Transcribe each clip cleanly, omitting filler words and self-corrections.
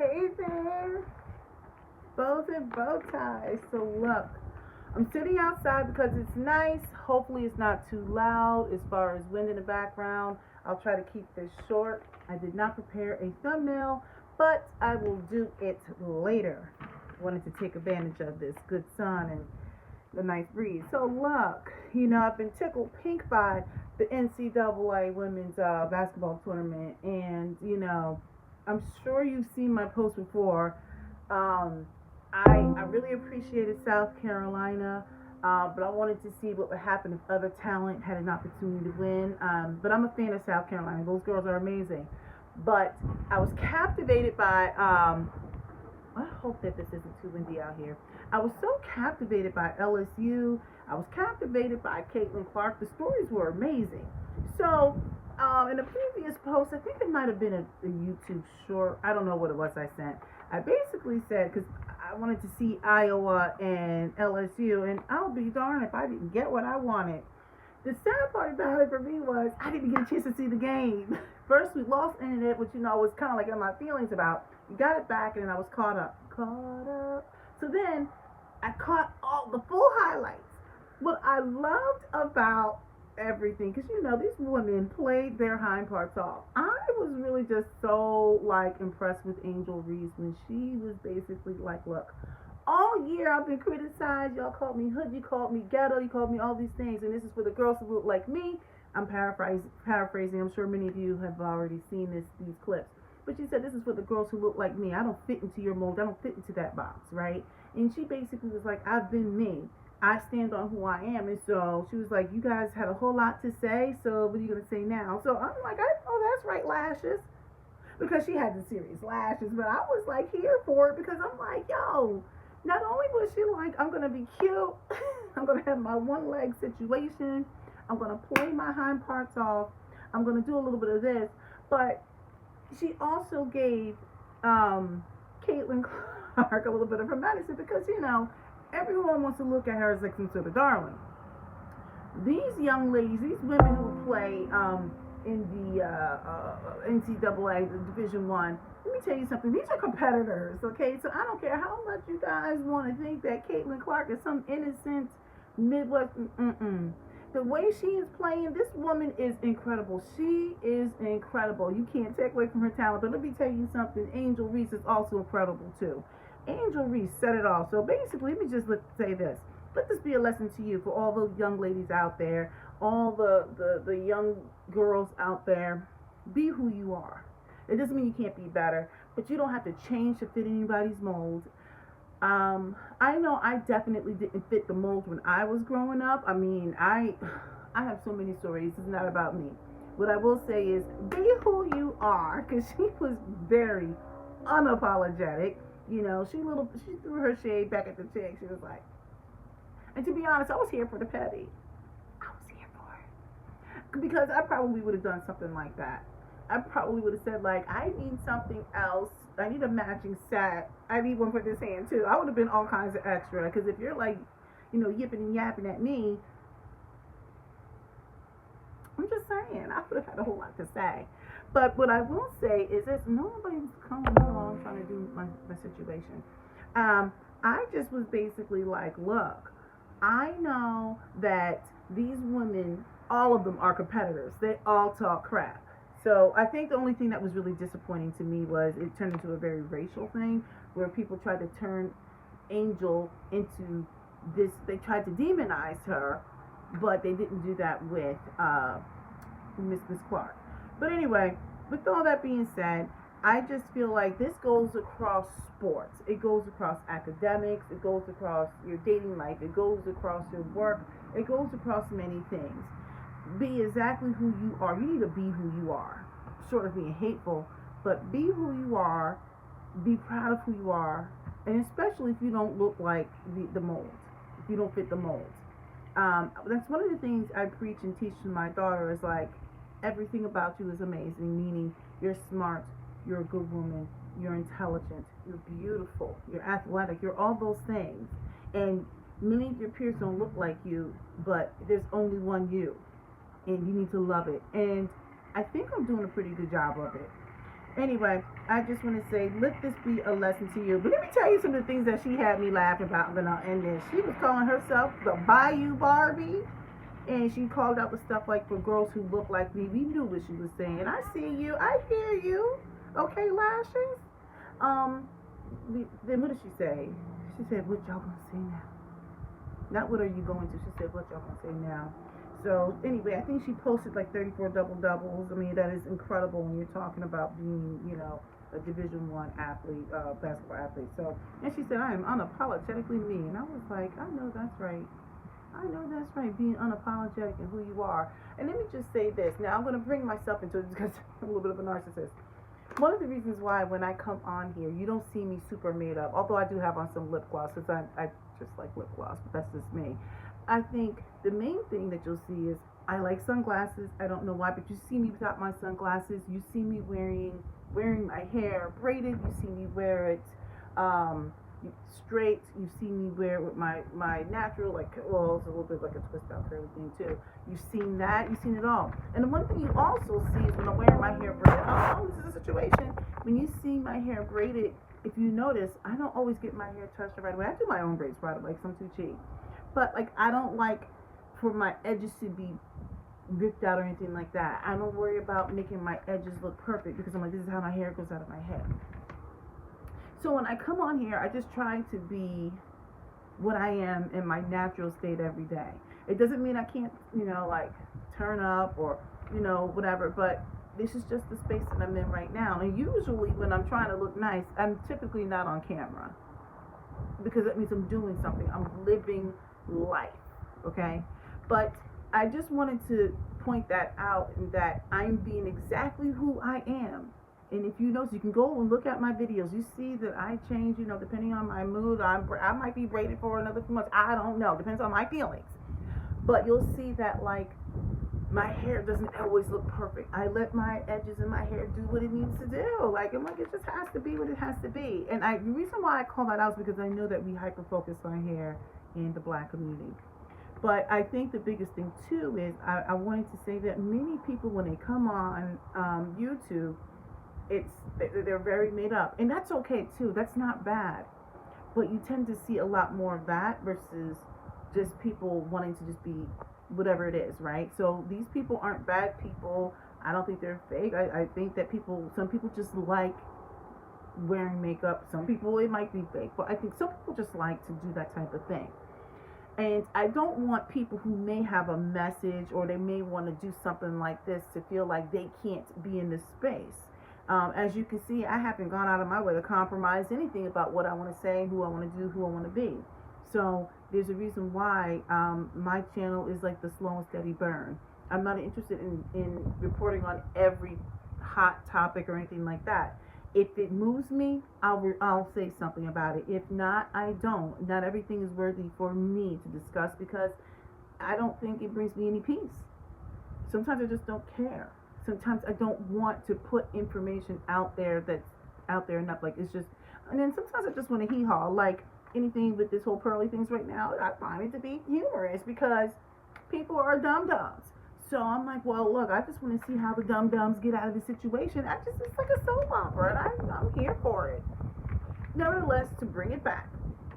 Hey there, bows and bow ties. So look, I'm sitting outside because it's nice. Hopefully it's not too loud as far as wind in the background. I'll try to keep this short. I did not prepare a thumbnail, but I will do it later. I wanted to take advantage of this good sun and the nice breeze. So look, I've been tickled pink by the NCAA women's basketball tournament, and I'm sure you've seen my post before. Um, I really appreciated South Carolina, but I wanted to see what would happen if other talent had an opportunity to win. But I'm a fan of South Carolina. Those girls are amazing. But I was captivated by I hope that this isn't too windy out here. I was so captivated by LSU. I was captivated by Caitlin Clark. The stories were amazing. So, in a previous post, I think it might have been a YouTube short. I don't know what it was I sent. I basically said, because I wanted to see Iowa and LSU, and I'll be darned if I didn't get what I wanted. The sad part about it for me was I didn't get a chance to see the game. First, we lost internet, which was kind of like in my feelings about. We got it back, and then I was caught up. Caught up. So then I caught all the full highlights. What I loved about everything, because these women played their hind parts off. I was really just so impressed with Angel Reese when she was basically like, look, all year I've been criticized. Y'all called me hood, you called me ghetto, you called me all these things, and this is for the girls who look like me. I'm paraphrasing. I'm sure many of you have already seen these clips. But she said, this is for the girls who look like me. I don't fit into your mold. I don't fit into that box, right? And she basically was like, I've been me. I stand on who I am. And so she was like, you guys had a whole lot to say, so what are you going to say now? So I'm like, oh, that's right, lashes. Because she had the serious lashes. But I was here for it because I'm like, yo, not only was she like, I'm going to be cute, I'm going to have my one leg situation, I'm going to play my hind parts off, I'm going to do a little bit of this, but she also gave Caitlin Clark a little bit of her medicine because, everyone wants to look at her as like some sort of darling. These young ladies, these women who play in the NCAA, the Division One, let me tell you something. These are competitors, okay? So I don't care how much you guys want to think that Caitlin Clark is some innocent Midwest. The way she is playing, this woman is incredible. She is incredible. You can't take away from her talent. But let me tell you something. Angel Reese is also incredible too. Angel Reese said it all. So basically, let me just say this. Let this be a lesson to you for all those young ladies out there, all the young girls out there. Be who you are. It doesn't mean you can't be better, but you don't have to change to fit anybody's mold. I know I definitely didn't fit the mold when I was growing up. I mean, I have so many stories. It's not about me. What I will say is be who you are, because she was very unapologetic. She threw her shade back at the chick. She was like, and to be honest, I was here for the petty. I was here for it because I probably would have done something like that. I probably would have said I need something else. I need a matching set. I need one for this hand too. I would have been all kinds of extra because if you're yipping and yapping at me, I'm just saying I would have had a whole lot to say. But what I will say is this: nobody's coming along trying to do my situation. I just was basically like, look, I know that these women, all of them are competitors. They all talk crap. So I think the only thing that was really disappointing to me was it turned into a very racial thing where people tried to turn Angel into this. They tried to demonize her, but they didn't do that with Miss Clark. But anyway, with all that being said, I just feel like this goes across sports. It goes across academics. It goes across your dating life. It goes across your work. It goes across many things. Be exactly who you are. You need to be who you are. Short of being hateful, but be who you are. Be proud of who you are, and especially if you don't look like the mold. If you don't fit the mold. That's one of the things I preach and teach to my daughter is everything about you is amazing, meaning you're smart, you're a good woman, you're intelligent, you're beautiful, you're athletic, you're all those things. And many of your peers don't look like you, but there's only one you. And you need to love it. And I think I'm doing a pretty good job of it. Anyway, I just want to say, let this be a lesson to you. But let me tell you some of the things that she had me laughing about. Then I'll end this. She was calling herself the Bayou Barbie. And she called out the stuff like for girls who look like me. We knew what she was saying. I see you. I hear you. Okay, lashes. Then what did she say? She said, what y'all gonna say now? Not what are you going to. She said, what y'all gonna say now? So anyway, I think she posted like 34 double doubles. I mean, that is incredible when you're talking about being, a Division One athlete, basketball athlete. So, and she said, I am unapologetically me. And I was like, I know that's right. I know that's right, being unapologetic in who you are. And let me just say this. Now, I'm going to bring myself into it because I'm a little bit of a narcissist. One of the reasons why when I come on here, you don't see me super made up, although I do have on some lip gloss because I just like lip gloss, but that's just me. I think the main thing that you'll see is I like sunglasses. I don't know why, but you see me without my sunglasses. You see me wearing my hair braided. You see me wear it straight. You see me wear it with my natural, like, well, it's a little bit like a twist out curly thing too. You've seen that. You've seen it all. And the one thing you also see is when I'm wearing my hair braided. Oh, this is a situation. When you see my hair braided, if you notice, I don't always get my hair touched right away. I do my own braids, by the way, because I'm too cheap. But like, I don't like for my edges to be ripped out or anything like that. I don't worry about making my edges look perfect because I'm like, this is how my hair goes out of my head. So when I come on here, I just try to be what I am in my natural state every day. It doesn't mean I can't, like turn up or, whatever, but this is just the space that I'm in right now. And usually when I'm trying to look nice, I'm typically not on camera because that means I'm doing something. I'm living life, okay? But I just wanted to point that out, and that I'm being exactly who I am. And if you notice, you can go and look at my videos. You see that I change, depending on my mood. I might be braided for another few months. I don't know. Depends on my feelings. But you'll see that, like, my hair doesn't always look perfect. I let my edges in my hair do what it needs to do. Like, I'm like, it just has to be what it has to be. And the reason why I call that out is because I know that we hyper-focus on hair in the Black community. But I think the biggest thing, too, is I wanted to say that many people, when they come on YouTube, they're very made up. And that's okay, too. That's not bad. But you tend to see a lot more of that versus just people wanting to just be whatever it is, right? So these people aren't bad people. I don't think they're fake. I think that some people just like wearing makeup. Some people, it might be fake. But I think some people just like to do that type of thing. And I don't want people who may have a message or they may want to do something like this to feel like they can't be in this space. As you can see, I haven't gone out of my way to compromise anything about what I want to say, who I want to do, who I want to be. So there's a reason why my channel is like the slow and steady burn. I'm not interested in reporting on every hot topic or anything like that. If it moves me, I'll say something about it. If not, I don't. Not everything is worthy for me to discuss because I don't think it brings me any peace. Sometimes I just don't care. Sometimes I don't want to put information out there that's out there enough. Like, it's just, and then sometimes I just want to hee-haw. Like anything with this whole pearly things right now, I find it to be humorous because people are dum-dums. So I'm like, well, look, I just want to see how the dum-dums get out of the situation. It's like a soap opera, and I'm here for it. Nevertheless, to bring it back,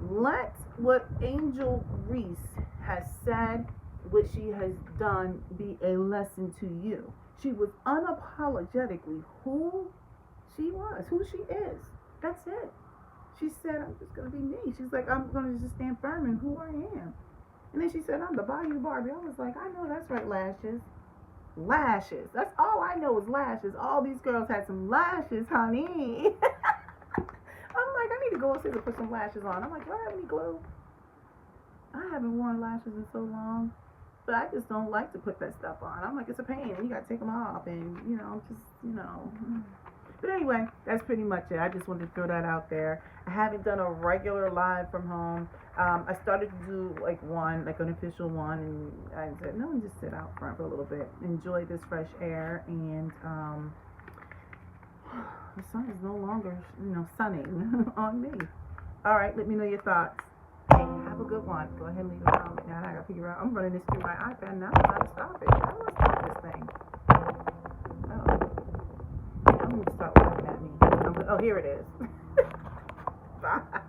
let what Angel Reese has said, what she has done, be a lesson to you. She was unapologetically who she was, who she is. That's it. She said, I'm just going to be me. She's like, I'm going to just stand firm in who I am. And then she said, I'm the Bayou Barbie. I was like, I know that's right, lashes. Lashes. That's all I know is lashes. All these girls had some lashes, honey. I'm like, I need to go upstairs and put some lashes on. I'm like, do I have any glue? I haven't worn lashes in so long. But I just don't like to put that stuff on. I'm like, it's a pain. You got to take them off. And, But anyway, that's pretty much it. I just wanted to throw that out there. I haven't done a regular live from home. I started to do like an official one, and I said, no, just sit out front for a little bit, enjoy this fresh air, and the sun is no longer, sunning on me. All right, let me know your thoughts. Hey, have a good one. Go ahead and leave a comment. Now I gotta figure out. I'm running this through my iPad now. I'm trying to stop it. How do I stop this thing? Oh, I'm gonna stop right now. something. Oh, here it is. Bye.